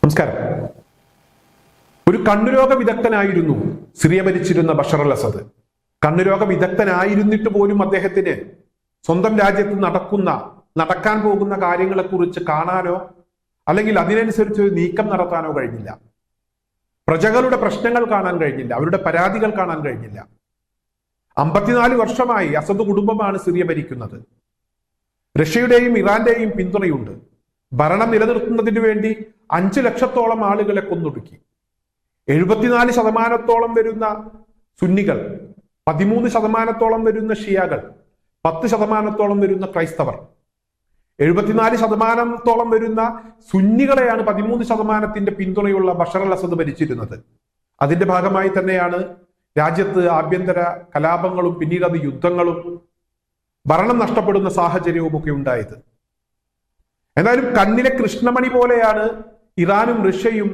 നമസ്കാരം. ഒരു കണ്ണുരോഗ വിദഗ്ധനായിരുന്നു സിറിയ ഭരിച്ചിരുന്ന ബഷർ അൽ അസദ്. കണ്ണുരോഗ വിദഗ്ധനായിരുന്നിട്ട് പോലും അദ്ദേഹത്തിന് സ്വന്തം രാജ്യത്ത് നടക്കാൻ പോകുന്ന കാര്യങ്ങളെക്കുറിച്ച് കാണാനോ അല്ലെങ്കിൽ അതിനനുസരിച്ച് ഒരു നീക്കം നടത്താനോ കഴിഞ്ഞില്ല. പ്രജകളുടെ പ്രശ്നങ്ങൾ കാണാൻ കഴിഞ്ഞില്ല, അവരുടെ പരാതികൾ കാണാൻ കഴിഞ്ഞില്ല. 54 വർഷമായി അസദ് കുടുംബമാണ് സിറിയ ഭരിക്കുന്നത്. റഷ്യയുടെയും ഇറാന്റെയും പിന്തുണയുണ്ട്. ഭരണം നിലനിർത്തുന്നതിന് വേണ്ടി 5 ലക്ഷത്തോളം ആളുകളെ കൊന്നൊടുക്കി. 74% വരുന്ന സുന്നികൾ, 13% വരുന്ന ഷിയാകൾ, 10% വരുന്ന ക്രൈസ്തവർ. 74% വരുന്ന സുന്നികളെയാണ് 13% പിന്തുണയുള്ള ബഷർ അൽ അസദ് ഭരിച്ചിരുന്നത്. അതിന്റെ ഭാഗമായി തന്നെയാണ് രാജ്യത്ത് ആഭ്യന്തര കലാപങ്ങളും പിന്നീട് അത് യുദ്ധങ്ങളും ഭരണം നഷ്ടപ്പെടുന്ന സാഹചര്യവും ഒക്കെ ഉണ്ടായത്. എന്നാലും കണ്ണിലെ കൃഷ്ണമണി പോലെയാണ് ഇറാനും റഷ്യയും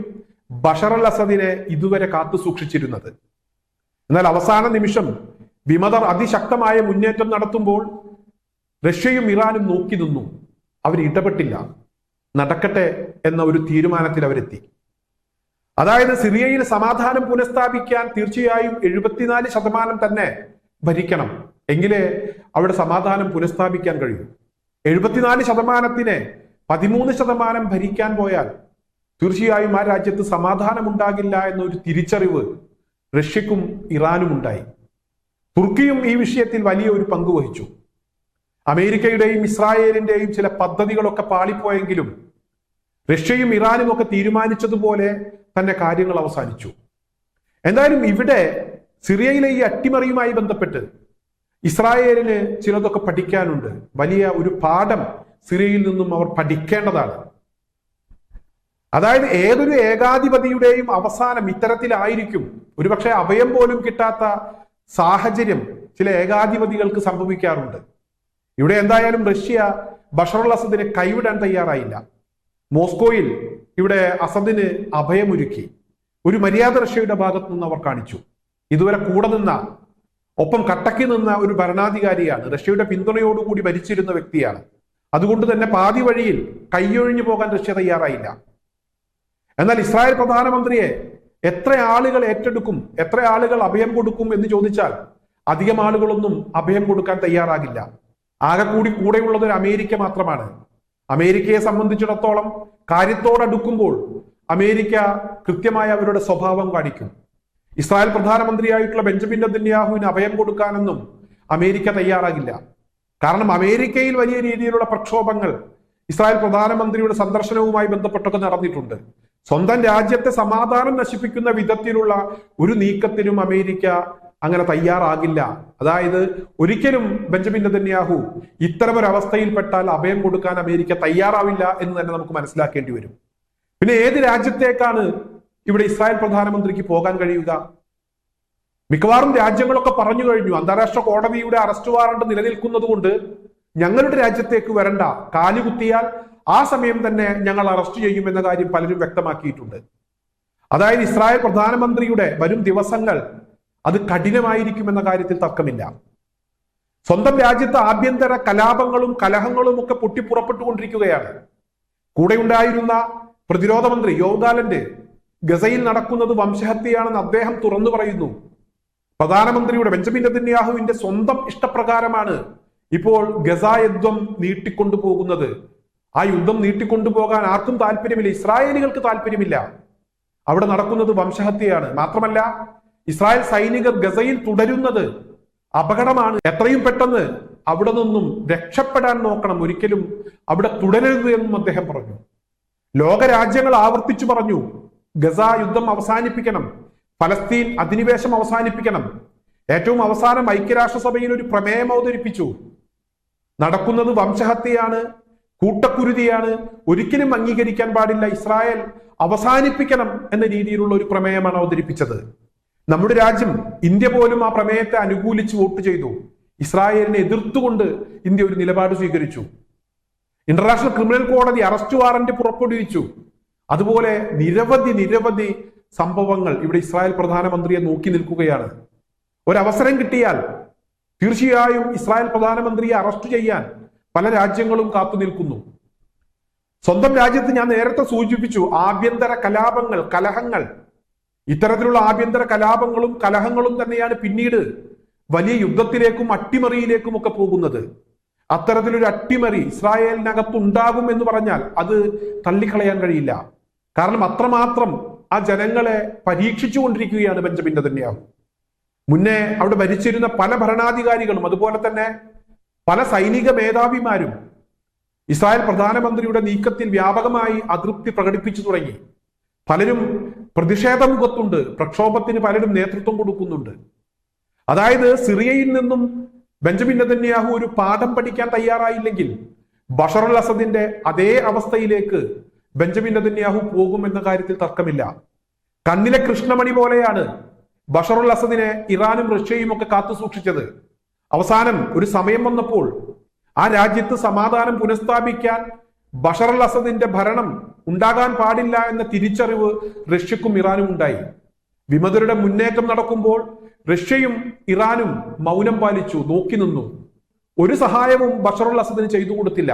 ബഷർ അൽ അസദിനെ ഇതുവരെ കാത്തു സൂക്ഷിച്ചിരുന്നത്. എന്നാൽ അവസാന നിമിഷം വിമതർ അതിശക്തമായ മുന്നേറ്റം നടത്തുമ്പോൾ റഷ്യയും ഇറാനും നോക്കി നിന്നു. അവർ ഇടപെട്ടില്ല. നടക്കട്ടെ എന്ന ഒരു തീരുമാനത്തിൽ അവരെത്തി. അതായത് സിറിയയിൽ സമാധാനം പുനഃസ്ഥാപിക്കാൻ തീർച്ചയായും 74% തന്നെ ഭരിക്കണം, എങ്കിലേ അവിടെ സമാധാനം പുനഃസ്ഥാപിക്കാൻ കഴിയൂ. 74%-നെ 13% ഭരിക്കാൻ പോയാൽ തീർച്ചയായും ആ രാജ്യത്ത് സമാധാനം ഉണ്ടാകില്ല എന്നൊരു തിരിച്ചറിവ് റഷ്യക്കും ഇറാനും ഉണ്ടായി. തുർക്കിയും ഈ വിഷയത്തിൽ വലിയ ഒരു പങ്ക് വഹിച്ചു. അമേരിക്കയുടെയും ഇസ്രായേലിന്റെയും ചില പദ്ധതികളൊക്കെ പാളിപ്പോയെങ്കിലും റഷ്യയും ഇറാനും ഒക്കെ തീരുമാനിച്ചതുപോലെ തന്നെ കാര്യങ്ങൾ അവസാനിച്ചു. എന്തായാലും ഇവിടെ സിറിയയിലെ ഈ അട്ടിമറിയുമായി ബന്ധപ്പെട്ട് ഇസ്രായേലിന് ചിലതൊക്കെ പഠിക്കാനുണ്ട്. വലിയ ഒരു പാഠം സിറിയയിൽ നിന്നും അവർ പഠിക്കേണ്ടതാണ്. അതായത് ഏതൊരു ഏകാധിപതിയുടെയും അവസാനം ഇത്തരത്തിലായിരിക്കും. ഒരുപക്ഷെ അഭയം പോലും കിട്ടാത്ത സാഹചര്യം ചില ഏകാധിപതികൾക്ക് സംഭവിക്കാറുണ്ട്. ഇവിടെ എന്തായാലും റഷ്യ ബഷർ അൽ അസദിനെ കൈവിടാൻ തയ്യാറായില്ല. മോസ്കോയിൽ ഇവിടെ അസദിന് അഭയമൊരുക്കി. ഒരു മര്യാദ റഷ്യയുടെ ഭാഗത്തു നിന്ന് അവർ കാണിച്ചു. ഇതുവരെ കൂടെ നിന്ന, ഒപ്പം കട്ടക്കി നിന്ന ഒരു ഭരണാധികാരിയാണ്. റഷ്യയുടെ പിന്തുണയോടുകൂടി ഭരിച്ചിരുന്ന വ്യക്തിയാണ്. അതുകൊണ്ട് തന്നെ പാതി വഴിയിൽ കൈയൊഴിഞ്ഞു പോകാൻ റഷ്യ തയ്യാറായില്ല. എന്നാൽ ഇസ്രായേൽ പ്രധാനമന്ത്രിയെ എത്ര ആളുകൾ ഏറ്റെടുക്കും, എത്ര ആളുകൾ അഭയം കൊടുക്കും എന്ന് ചോദിച്ചാൽ അധികം ആളുകളൊന്നും അഭയം കൊടുക്കാൻ തയ്യാറാകില്ല. ആകെ കൂടെയുള്ളത് ഒരു അമേരിക്ക മാത്രമാണ്. അമേരിക്കയെ സംബന്ധിച്ചിടത്തോളം കാര്യത്തോടടുക്കുമ്പോൾ അമേരിക്ക കൃത്യമായ അവരുടെ സ്വഭാവം കാണിക്കും. ഇസ്രായേൽ പ്രധാനമന്ത്രിയായിട്ടുള്ള ബെഞ്ചമിൻ നെതന്യാഹുവിന് അഭയം കൊടുക്കാനൊന്നും അമേരിക്ക തയ്യാറാകില്ല. കാരണം അമേരിക്കയിൽ വലിയ രീതിയിലുള്ള പ്രക്ഷോഭങ്ങൾ ഇസ്രായേൽ പ്രധാനമന്ത്രിയുടെ സന്ദർശനവുമായി ബന്ധപ്പെട്ടൊക്കെ നടന്നിട്ടുണ്ട്. സ്വന്തം രാജ്യത്തെ സമാധാനം നശിപ്പിക്കുന്ന വിധത്തിലുള്ള ഒരു നീക്കത്തിനും അമേരിക്ക അങ്ങനെ തയ്യാറാകില്ല. അതായത് ഒരിക്കലും ബെഞ്ചമിൻ നെതന്യാഹു ഇത്തരമൊരവസ്ഥയിൽപ്പെട്ടാൽ അഭയം കൊടുക്കാൻ അമേരിക്ക തയ്യാറാവില്ല എന്ന് തന്നെ നമുക്ക് മനസ്സിലാക്കേണ്ടി വരും. പിന്നെ ഏത് രാജ്യത്തേക്കാണ് ഇവിടെ ഇസ്രായേൽ പ്രധാനമന്ത്രിക്ക് പോകാൻ കഴിയുക? മിക്കവാറും രാജ്യങ്ങളൊക്കെ പറഞ്ഞു കഴിഞ്ഞു, അന്താരാഷ്ട്ര കോടതിയുടെ അറസ്റ്റ് വാറണ്ട് നിലനിൽക്കുന്നത് കൊണ്ട് ഞങ്ങളുടെ രാജ്യത്തേക്ക് വരണ്ട, കാലുകുത്തിയാൽ ആ സമയം തന്നെ ഞങ്ങൾ അറസ്റ്റ് ചെയ്യും എന്ന കാര്യം പലരും വ്യക്തമാക്കിയിട്ടുണ്ട്. അതായത് ഇസ്രായേൽ പ്രധാനമന്ത്രിയുടെ വരും ദിവസങ്ങൾ അത് കഠിനമായിരിക്കുമെന്ന കാര്യത്തിൽ തർക്കമില്ല. സ്വന്തം രാജ്യത്ത് ആഭ്യന്തര കലാപങ്ങളും കലഹങ്ങളും ഒക്കെ പൊട്ടിപ്പുറപ്പെട്ടുകൊണ്ടിരിക്കുകയാണ്. കൂടെയുണ്ടായിരുന്ന പ്രതിരോധ മന്ത്രി യോവ് ഗാലന്റ് ഗസയിൽ നടക്കുന്നത് വംശഹത്യയാണെന്ന് അദ്ദേഹം തുറന്നു പറയുന്നു. പ്രധാനമന്ത്രിയുടെ ബെഞ്ചമിൻ നെതന്യാഹുവിന്റെ സ്വന്തം ഇഷ്ടപ്രകാരമാണ് ഇപ്പോൾ ഗസ യുദ്ധം നീട്ടിക്കൊണ്ടുപോകുന്നത്. ആ യുദ്ധം നീട്ടിക്കൊണ്ടുപോകാൻ ആർക്കും താല്പര്യമില്ല, ഇസ്രായേലികൾക്ക് താല്പര്യമില്ല. അവിടെ നടക്കുന്നത് വംശഹത്യയാണ്. മാത്രമല്ല ഇസ്രായേൽ സൈനികർ ഗസയിൽ തുടരുന്നത് അപകടമാണ്. എത്രയും പെട്ടെന്ന് അവിടെ നിന്നും രക്ഷപ്പെടാൻ നോക്കണം, ഒരിക്കലും അവിടെ തുടരരുത് എന്നും അദ്ദേഹം പറഞ്ഞു. ലോകരാജ്യങ്ങൾ ആവർത്തിച്ചു പറഞ്ഞു, ഗസ യുദ്ധം അവസാനിപ്പിക്കണം, ഫലസ്തീൻ അധിനിവേശം അവസാനിപ്പിക്കണം. ഏറ്റവും അവസാനം ഐക്യരാഷ്ട്രസഭയിൽ ഒരു പ്രമേയം അവതരിപ്പിച്ചു. നടക്കുന്നത് വംശഹത്യയാണ്, കൂട്ടക്കുരുതിയാണ്, ഒരിക്കലും അംഗീകരിക്കാൻ പാടില്ല, ഇസ്രായേൽ അവസാനിപ്പിക്കണം എന്ന രീതിയിലുള്ള ഒരു പ്രമേയമാണ് അവതരിപ്പിച്ചത്. നമ്മുടെ രാജ്യം, ഇന്ത്യ പോലും ആ പ്രമേയത്തെ അനുകൂലിച്ച് വോട്ട് ചെയ്തു. ഇസ്രായേലിനെ എതിർത്തുകൊണ്ട് ഇന്ത്യ ഒരു നിലപാട് സ്വീകരിച്ചു. ഇന്റർനാഷണൽ ക്രിമിനൽ കോടതി അറസ്റ്റ് വാറന്റ് പുറപ്പെടുവിച്ചു. അതുപോലെ നിരവധി സംഭവങ്ങൾ ഇവിടെ ഇസ്രായേൽ പ്രധാനമന്ത്രിയെ നോക്കി നിൽക്കുകയാണ്. ഒരവസരം കിട്ടിയാൽ തീർച്ചയായും ഇസ്രായേൽ പ്രധാനമന്ത്രിയെ അറസ്റ്റ് ചെയ്യാൻ പല രാജ്യങ്ങളും കാത്തു നിൽക്കുന്നു. സ്വന്തം രാജ്യത്ത് ഞാൻ നേരത്തെ സൂചിപ്പിച്ചു ആഭ്യന്തര കലാപങ്ങൾ, കലഹങ്ങൾ, ഇത്തരത്തിലുള്ള ആഭ്യന്തര കലാപങ്ങളും കലഹങ്ങളും തന്നെയാണ് പിന്നീട് വലിയ യുദ്ധത്തിലേക്കും അട്ടിമറിയിലേക്കും ഒക്കെ പോകുന്നത്. അത്തരത്തിലൊരു അട്ടിമറി ഇസ്രായേലിനകത്ത് ഉണ്ടാകും എന്ന് പറഞ്ഞാൽ അത് തള്ളിക്കളയാൻ കഴിയില്ല. കാരണം അത്രമാത്രം ആ ജനങ്ങളെ പരീക്ഷിച്ചുകൊണ്ടിരിക്കുകയാണ് ബെഞ്ചമിൻ നെതന്യാഹു. മുന്നേ അവിടെ ഭരിച്ചിരുന്ന പല ഭരണാധികാരികളും അതുപോലെ തന്നെ പല സൈനിക മേധാവിമാരും ഇസ്രായേൽ പ്രധാനമന്ത്രിയുടെ നീക്കത്തിൽ വ്യാപകമായി അതൃപ്തി പ്രകടിപ്പിച്ചു തുടങ്ങി. പലരും പ്രതിഷേധമുഖത്തുണ്ട്, പ്രക്ഷോഭത്തിന് പലരും നേതൃത്വം കൊടുക്കുന്നുണ്ട്. അതായത് സിറിയയിൽ നിന്നും ബെഞ്ചമിൻ നെതന്യാഹു ഒരു പാഠം പഠിക്കാൻ തയ്യാറായില്ലെങ്കിൽ ബഷർ അൽ അസദിന്റെ അതേ അവസ്ഥയിലേക്ക് ബെഞ്ചമിൻ നെതന്യാഹു പോകുമെന്ന കാര്യത്തിൽ തർക്കമില്ല. കണ്ണിലെ കൃഷ്ണമണി പോലെയാണ് ബഷർ അൽ അസദിനെ ഇറാനും റഷ്യയും ഒക്കെ കാത്തു സൂക്ഷിച്ചത്. അവസാനം ഒരു സമയം വന്നപ്പോൾ ആ രാജ്യത്ത് സമാധാനം പുനഃസ്ഥാപിക്കാൻ ബഷർ അൽ അസദിന്റെ ഭരണം ഉണ്ടാകാൻ പാടില്ല എന്ന തിരിച്ചറിവ് റഷ്യക്കും ഇറാനും ഉണ്ടായി. വിമതരുടെ മുന്നേറ്റം നടക്കുമ്പോൾ റഷ്യയും ഇറാനും മൗനം പാലിച്ചു, നോക്കി നിന്നു. ഒരു സഹായവും ബഷർ അൽ അസദിന് ചെയ്തു കൊടുത്തില്ല.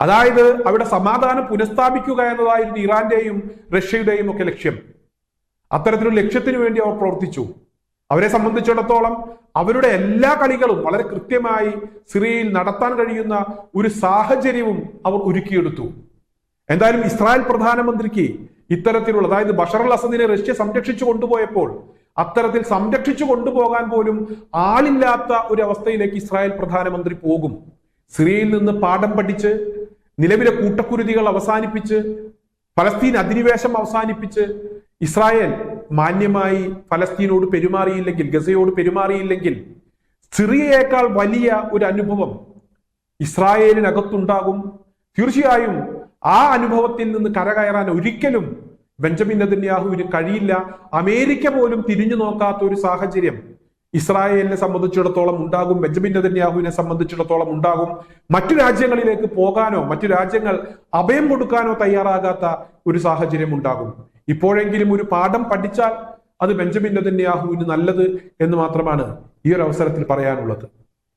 അതായത് അവിടെ സമാധാനം പുനഃസ്ഥാപിക്കുക എന്നതായിരുന്നു ഇറാന്റെയും റഷ്യയുടെയും ഒക്കെ ലക്ഷ്യം. അത്തരത്തിലൊരു ലക്ഷ്യത്തിനു വേണ്ടി അവർ പ്രവർത്തിച്ചു. അവരെ സംബന്ധിച്ചിടത്തോളം അവരുടെ എല്ലാ കളികളും വളരെ കൃത്യമായി സിറിയയിൽ നടത്താൻ കഴിയുന്ന ഒരു സാഹചര്യവും അവർ ഒരുക്കിയെടുത്തു. എന്തായാലും ഇസ്രായേൽ പ്രധാനമന്ത്രിക്ക് ഇത്തരത്തിലുള്ള, അതായത് ബഷർ അൽ അസദിനെ റഷ്യ സംരക്ഷിച്ചു കൊണ്ടുപോയപ്പോൾ അത്തരത്തിൽ സംരക്ഷിച്ചു കൊണ്ടുപോകാൻ പോലും ആളില്ലാത്ത ഒരു അവസ്ഥയിലേക്ക് ഇസ്രായേൽ പ്രധാനമന്ത്രി പോകും. സിറിയയിൽ നിന്ന് പാഠം പഠിച്ച് നിലവിലെ കൂട്ടക്കുരുതികൾ അവസാനിപ്പിച്ച് ഫലസ്തീൻ അധിനിവേശം അവസാനിപ്പിച്ച് ഇസ്രായേൽ മാന്യമായി ഫലസ്തീനോട് പെരുമാറിയില്ലെങ്കിൽ, ഗസയോട് പെരുമാറിയില്ലെങ്കിൽ സിറിയയേക്കാൾ വലിയ ഒരു അനുഭവം ഇസ്രായേലിനകത്തുണ്ടാകും. തീർച്ചയായും ആ അനുഭവത്തിൽ നിന്ന് കരകയറാൻ ഒരിക്കലും ബെഞ്ചമിൻ നെതന്യാഹുവിന് കഴിയില്ല. അമേരിക്ക പോലും തിരിഞ്ഞു നോക്കാത്ത ഒരു സാഹചര്യം ഇസ്രായേലിനെ സംബന്ധിച്ചിടത്തോളം ഉണ്ടാകും, ബെഞ്ചമിൻ നെതന്യാഹുവിനെ സംബന്ധിച്ചിടത്തോളം ഉണ്ടാകും. മറ്റു രാജ്യങ്ങളിലേക്ക് പോകാനോ മറ്റു രാജ്യങ്ങൾ അഭയം കൊടുക്കാനോ തയ്യാറാകാത്ത ഒരു സാഹചര്യം ഉണ്ടാകും. ഇപ്പോഴെങ്കിലും ഒരു പാഠം പഠിച്ചാൽ അത് ബെഞ്ചമിൻ നെതന്യാഹുവിന് നല്ലത് എന്ന് മാത്രമാണ് ഈ ഒരു അവസരത്തിൽ പറയാനുള്ളത്.